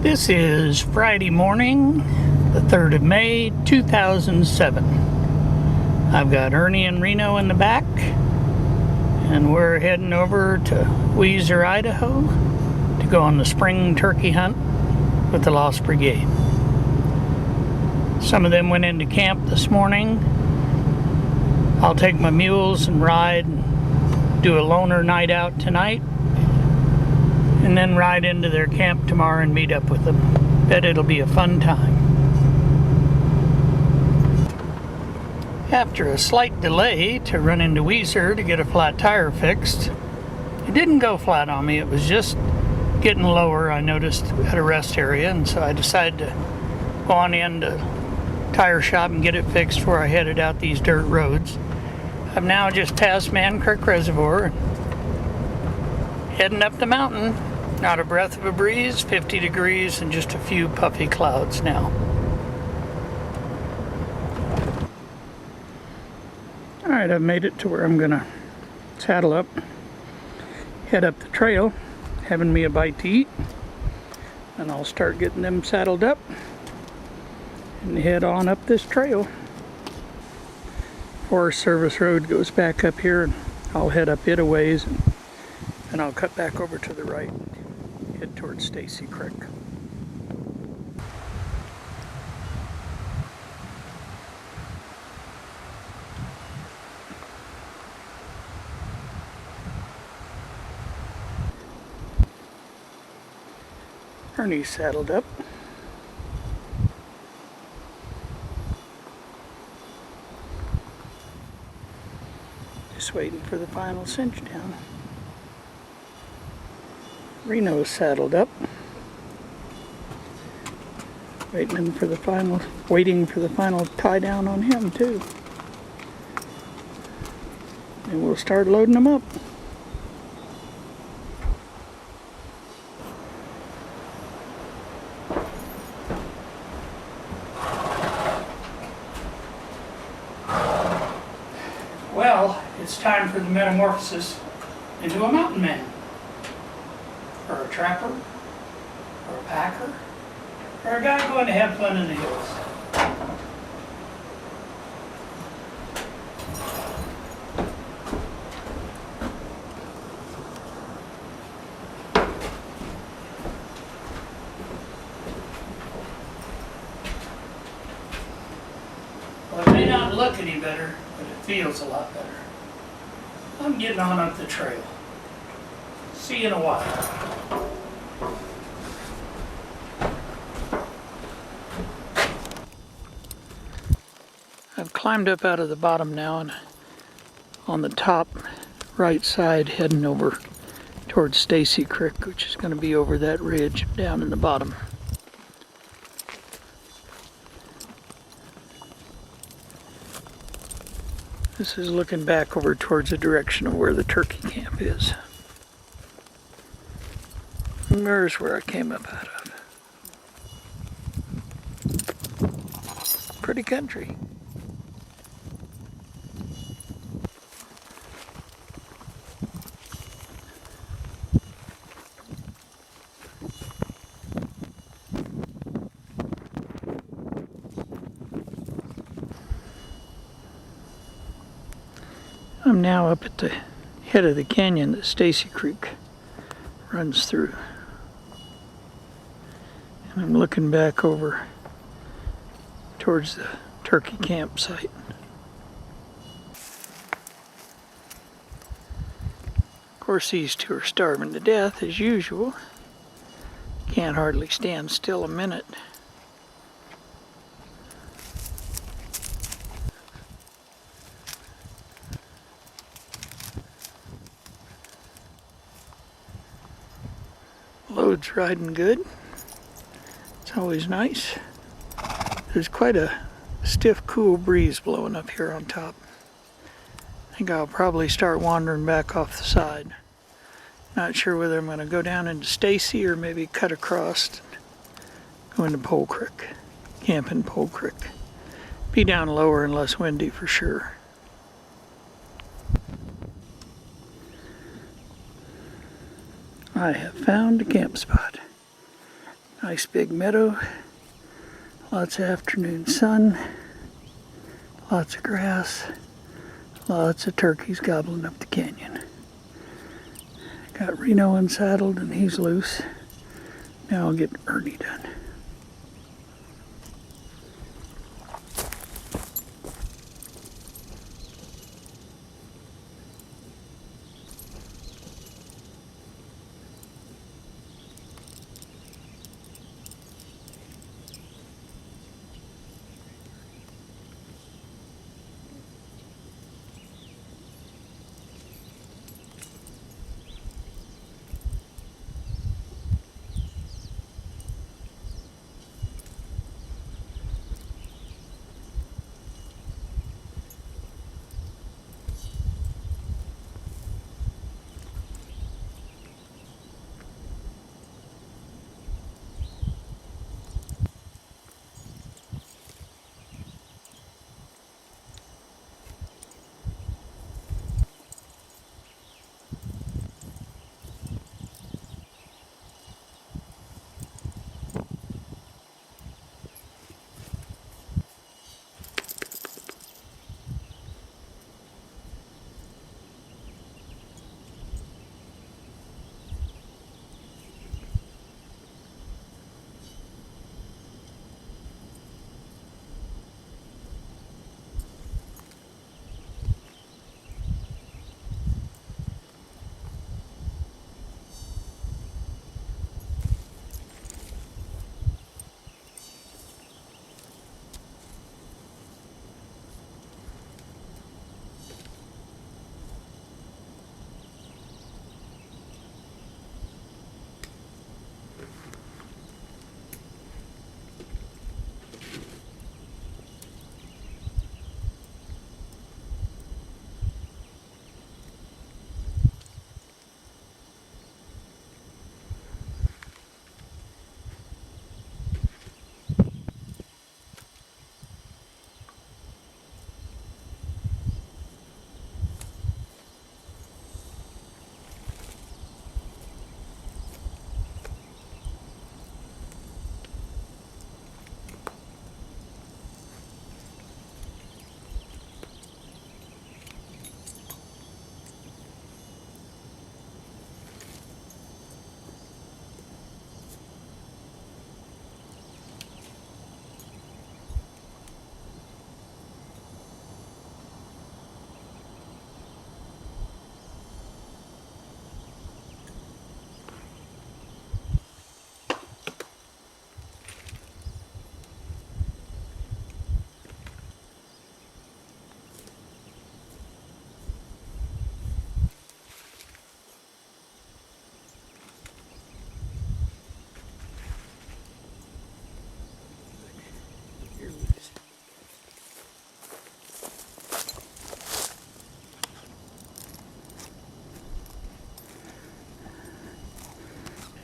This is Friday morning, the 3rd of May, 2007. I've got Ernie and Reno in the back, and we're heading over to Weiser, Idaho to go on the spring turkey hunt with the Lost Brigade. Some of them went into camp this morning. I'll take my mules and ride and do a loner night out tonight, and then ride into their camp tomorrow and meet up with them. Bet it'll be a fun time. After a slight delay to run into Weiser to get a flat tire fixed, it didn't go flat on me. It was just getting lower, I noticed, at a rest area, and so I decided to go on in to tire shop and get it fixed before I headed out these dirt roads. I'm now just past Man Creek Reservoir, heading up the mountain. Not a breath of a breeze, 50 degrees, and just a few puffy clouds now. Alright, I've made it to where I'm gonna saddle up, head up the trail, having me a bite to eat, and I'll start getting them saddled up and head on up this trail. Forest Service Road goes back up here, and I'll head up it a ways, and I'll cut back over to the right, head towards Stacy Creek. Ernie's saddled up. Just waiting for the final cinch down. Reno's saddled up. Waiting for the final tie down on him too. And we'll start loading them up. Well, it's time for the metamorphosis into a mountain man, or a trapper, or a packer, or a guy going to have fun in the hills. Well, it may not look any better, but it feels a lot better. I'm getting on up the trail. See you in a while. I've climbed up out of the bottom now, and on the top right side heading over towards Stacy Creek, which is going to be over that ridge down in the bottom. This is looking back over towards the direction of where the turkey camp is. And there's where I came up out of. Pretty country. I'm now up at the head of the canyon that Stacy Creek runs through. And I'm looking back over towards the turkey campsite. Of course, these two are starving to death as usual. Can't hardly stand still a minute. Load's riding good. It's always nice. There's quite a stiff, cool breeze blowing up here on top. I think I'll probably start wandering back off the side. Not sure whether I'm going to go down into Stacy or maybe cut across and go into Pole Creek. Camp in Pole Creek. Be down lower and less windy for sure. I have found a camp spot. Nice big meadow, lots of afternoon sun, lots of grass, lots of turkeys gobbling up the canyon. Got Reno unsaddled and he's loose. Now I'll get Ernie done.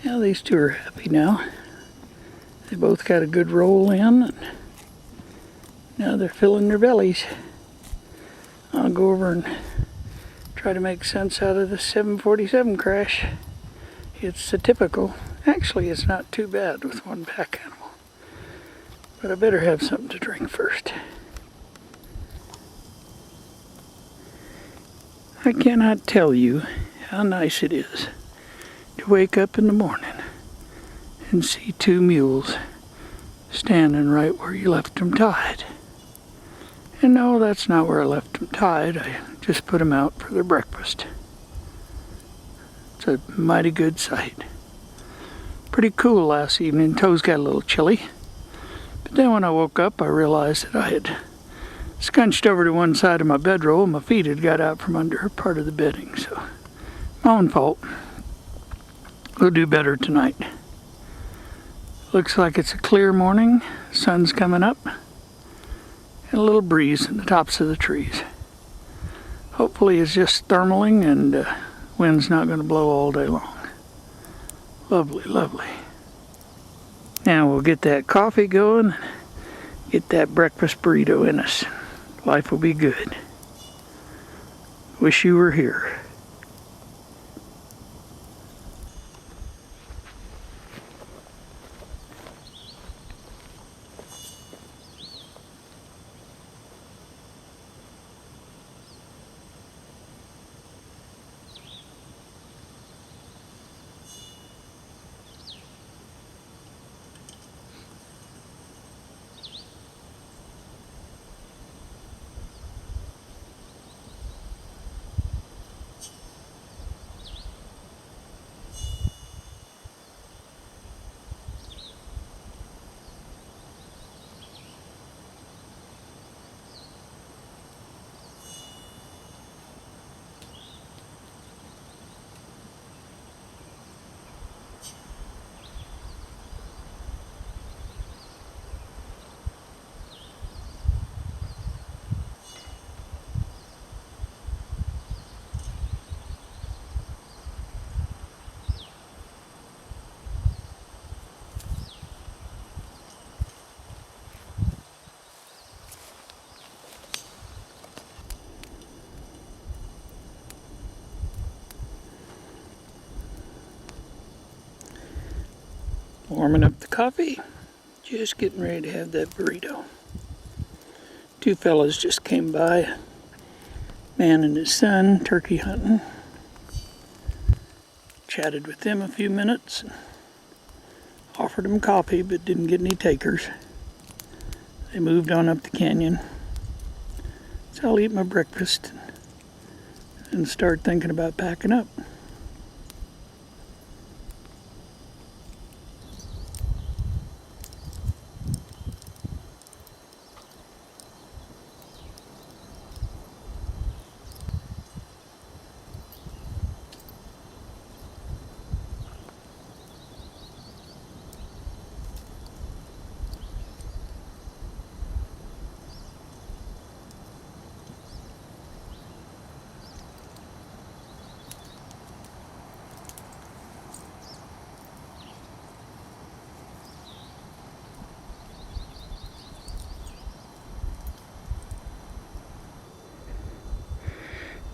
Now these two are happy now. They both got a good roll in, and now they're filling their bellies. I'll go over and try to make sense out of the 747 crash. It's typical. Actually, it's not too bad with one pack animal. But I better have something to drink first. I cannot tell you how nice it is to wake up in the morning and see two mules standing right where you left them tied. And no, that's not where I left them tied. I just put them out for their breakfast. It's a mighty good sight. Pretty cool last evening. Toes got a little chilly. But then when I woke up, I realized that I had scunched over to one side of my bedroll and my feet had got out from under part of the bedding. So, my own fault. We'll do better tonight. Looks like it's a clear morning. Sun's coming up. And a little breeze in the tops of the trees. Hopefully it's just thermaling and wind's not going to blow all day long. Lovely, lovely. Now we'll get that coffee going, get that breakfast burrito in us. Life will be good. Wish you were here. Warming up the coffee. Just getting ready to have that burrito. Two fellas just came by. Man and his son turkey hunting. Chatted with them a few minutes. Offered them coffee but didn't get any takers. They moved on up the canyon. So I'll eat my breakfast and start thinking about packing up.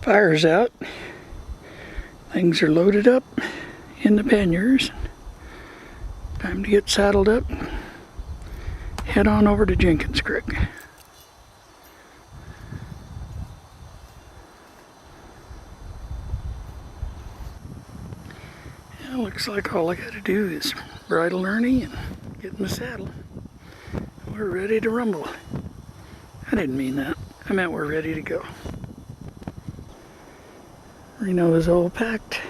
Fire's out. Things are loaded up in the panniers. Time to get saddled up. Head on over to Jenkins Creek. Yeah, looks like all I gotta do is bridle Ernie and get in the saddle. We're ready to rumble. I didn't mean that. I meant we're ready to go. Reno is all packed.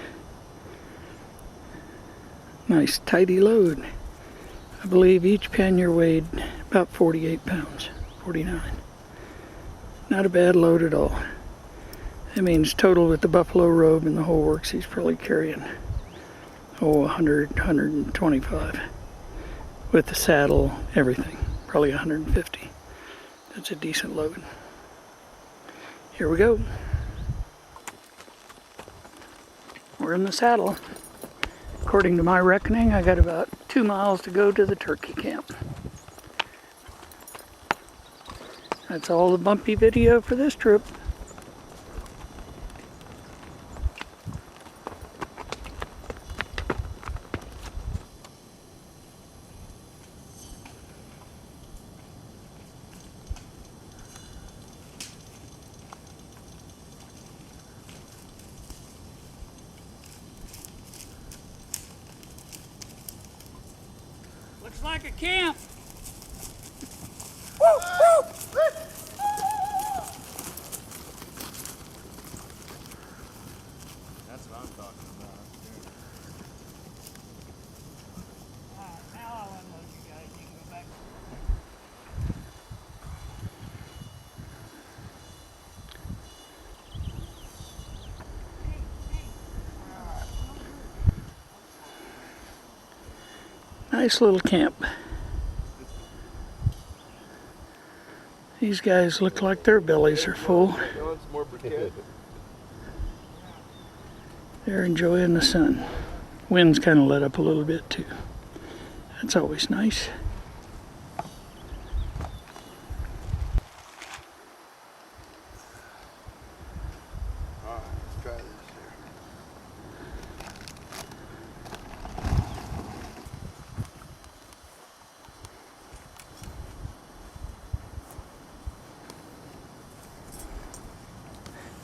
Nice tidy load. I believe each pannier weighed about 48 pounds, 49. Not a bad load at all. That means total with the buffalo robe and the whole works, he's probably carrying, 100, 125. With the saddle, everything, probably 150. That's a decent load. Here we go. We're in the saddle. According to my reckoning, I got about 2 miles to go to the turkey camp. That's all the bumpy video for this trip. Looks like a camp. Woo, woo. That's what I'm talking about. Alright, now I'll unload you guys. You can go back. Nice little camp. These guys look like their bellies are full. More Brigade. They're enjoying the sun. Wind's kind of let up a little bit too. That's always nice. Alright, let's try this here.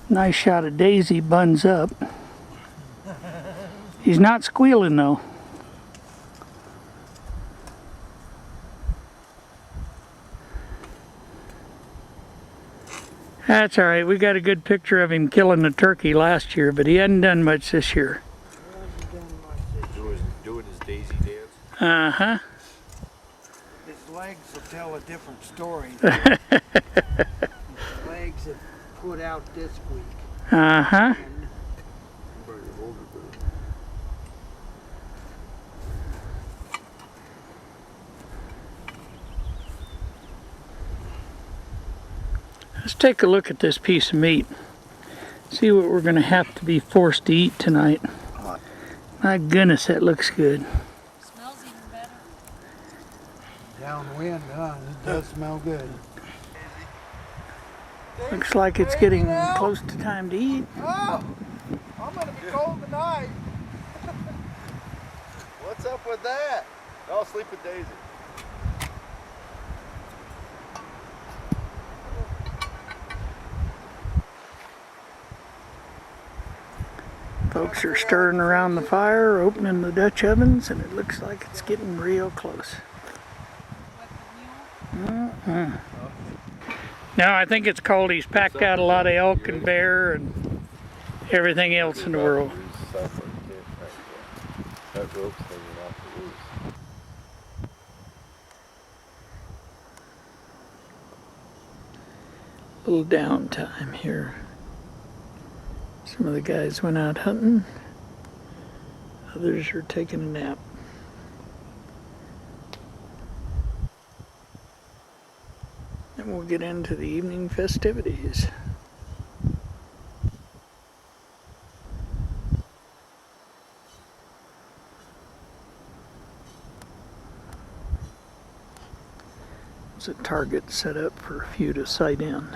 Nice shot of Daisy buns up. He's not squealing though. That's all right. We got a good picture of him killing the turkey last year, but he hadn't done much this year. Doing his Daisy dance. Uh-huh. His legs will tell a different story. His legs have put out this week. Uh-huh. Let's take a look at this piece of meat. See what we're going to have to be forced to eat tonight. My goodness, that looks good. Smells even better. Downwind, it does smell good. Looks like it's getting close to time to eat. Oh, I'm gonna be cold tonight. What's up with that? Oh, all sleep with Daisy. Folks are stirring around the fire, opening the Dutch ovens, and it looks like it's getting real close. No, I think it's cold. He's packed out a lot of elk and bear and everything else in the world. That rope's hanging off the loose. A little downtime here. Some of the guys went out hunting. Others are taking a nap. And we'll get into the evening festivities. There's a target set up for a few to sight in.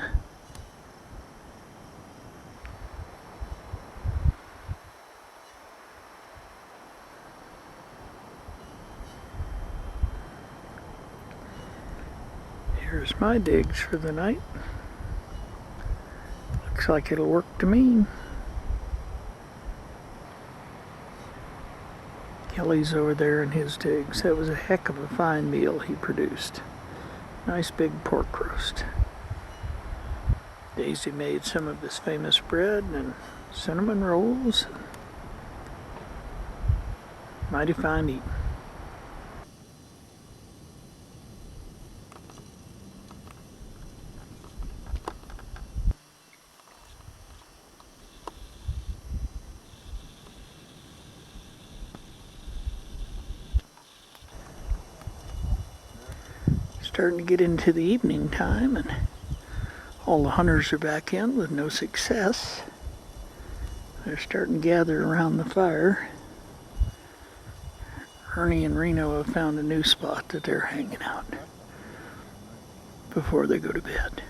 Here's my digs for the night. Looks like it'll work to me. Kelly's over there in his digs. That was a heck of a fine meal he produced. Nice big pork roast. Daisy made some of his famous bread and cinnamon rolls. Mighty fine eating. Starting to get into the evening time, and all the hunters are back in with no success. They're starting to gather around the fire. Ernie and Reno have found a new spot that they're hanging out before they go to bed.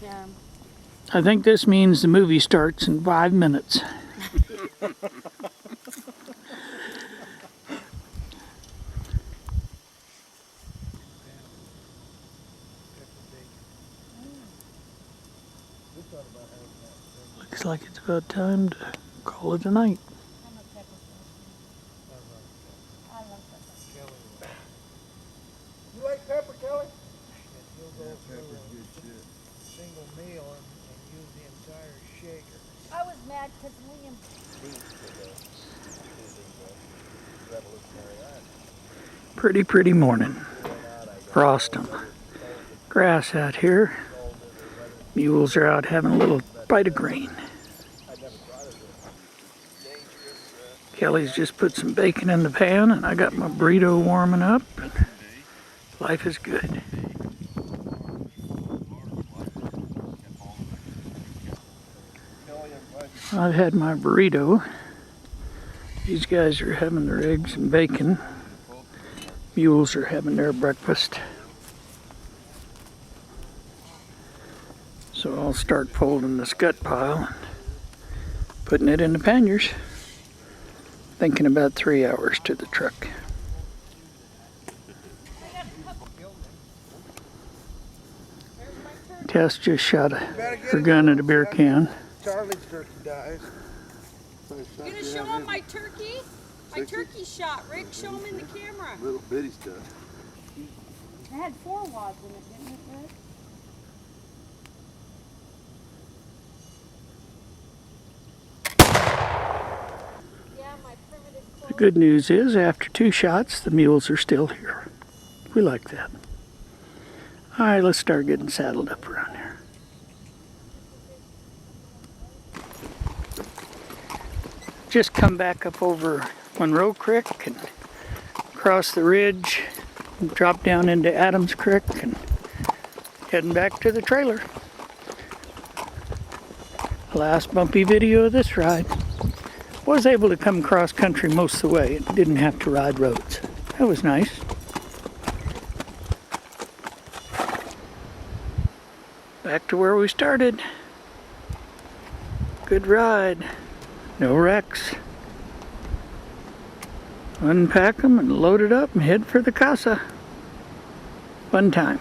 Yeah. I think this means the movie starts in 5 minutes. Looks like it's about time to call it a night. You like pepper, Kelly? You'll go through a single meal and use the entire shaker. I was mad because William. Pretty morning. Frost 'em. Grass out here. Mules are out having a little bite of grain. Kelly's just put some bacon in the pan, and I got my burrito warming up. And life is good. I've had my burrito. These guys are having their eggs and bacon. Mules are having their breakfast. So I'll start folding this gut pile, putting it in the panniers. Thinking about 3 hours to the truck. Tess just shot her gun at a beer can. Charlie's turkey dies. You gonna show him my turkey? My turkey shot, Rick. Show him in the camera. Little bitty stuff. It had 4 wads in it, didn't it, Rick? Yeah, my primitive. The good news is, after 2 shots, the mules are still here. We like that. All right, let's start getting saddled up around here. Just come back up over Monroe Creek and cross the ridge and drop down into Adams Creek and heading back to the trailer. Last bumpy video of this ride. Was able to come cross country most of the way and didn't have to ride roads. That was nice. Back to where we started. Good ride. No wrecks. Unpack them and load it up and head for the casa. Fun time.